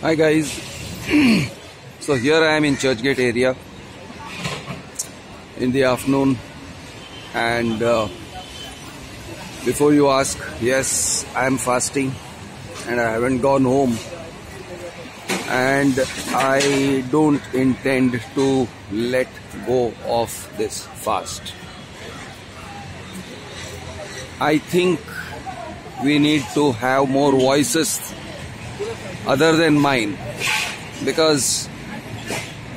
Hi guys, so here I am in Churchgate area in the afternoon, and before you ask, yes, I am fasting and I haven't gone home, and I don't intend to let go of this fast. I think we need to have more voices other than mine, because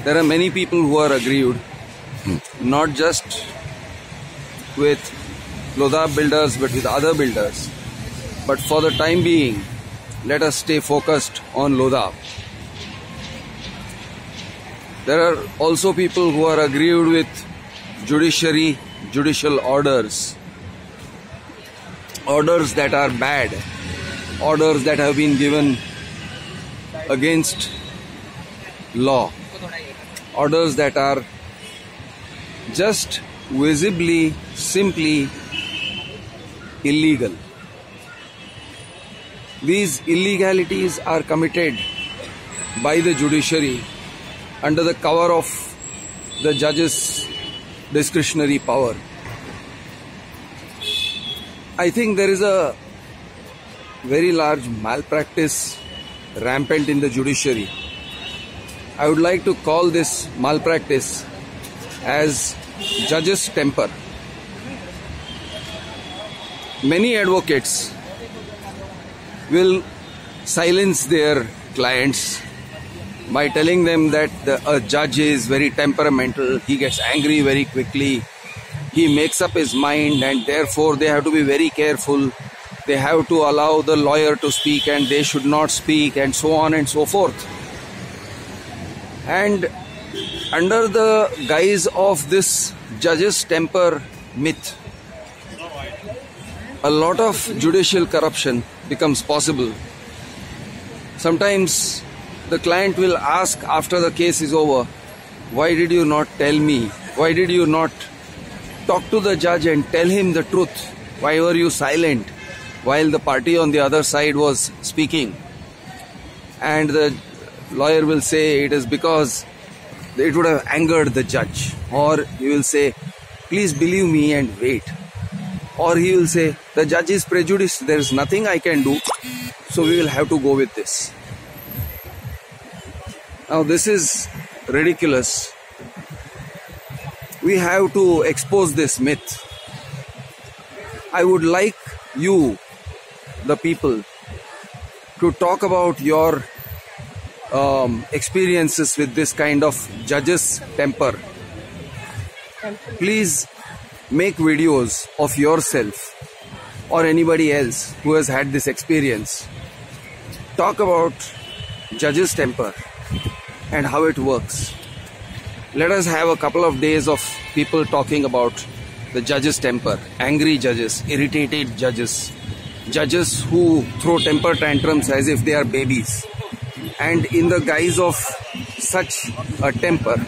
there are many people who are aggrieved, not just with Lodha builders but with other builders. But for the time being, let us stay focused on Lodha. There are also people who are aggrieved with judicial orders that are bad, orders that have been given against law, orders that are just visibly, simply illegal. These illegalities are committed by the judiciary under the cover of the judge's discretionary power. I think there is a very large malpractice rampant in the judiciary. I would like to call this malpractice as judge's temper. Many advocates will silence their clients by telling them that a judge is very temperamental, he gets angry very quickly, he makes up his mind, and therefore they have to be very careful. They have to allow the lawyer to speak and they should not speak, and so on and so forth. And under the guise of this judge's temper myth, a lot of judicial corruption becomes possible. Sometimes the client will ask after the case is over, why did you not tell me? Why did you not talk to the judge and tell him the truth? Why were you silent while the party on the other side was speaking? And the lawyer will say it is because it would have angered the judge. Or he will say, please believe me and wait. Or he will say, the judge is prejudiced, there is nothing I can do, so we will have to go with this. Now this is ridiculous. We have to expose this myth. I would like you, the people, to talk about your experiences with this kind of judge's temper. Please make videos of yourself or anybody else who has had this experience. Talk about judge's temper and how it works. Let us have a couple of days of people talking about the judge's temper, angry judges, irritated judges, judges who throw temper tantrums as if they are babies. And in the guise of such a temper,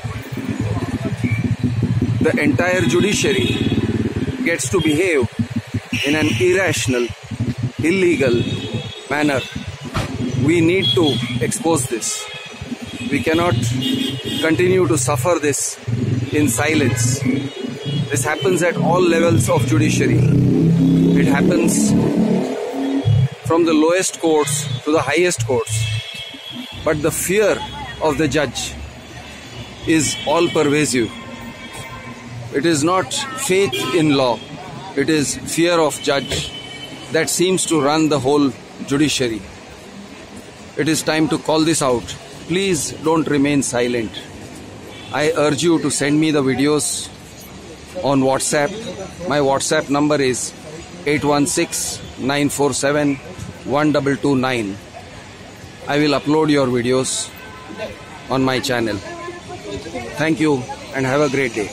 the entire judiciary gets to behave in an irrational, illegal manner. We need to expose this. We cannot continue to suffer this in silence. This happens at all levels of judiciary. It happens from the lowest courts to the highest courts. But the fear of the judge is all pervasive. It is not faith in law, it is fear of judge that seems to run the whole judiciary. It is time to call this out. Please don't remain silent. I urge you to send me the videos on WhatsApp. My WhatsApp number is 816-947-1229. I will upload your videos on my channel. Thank you and have a great day.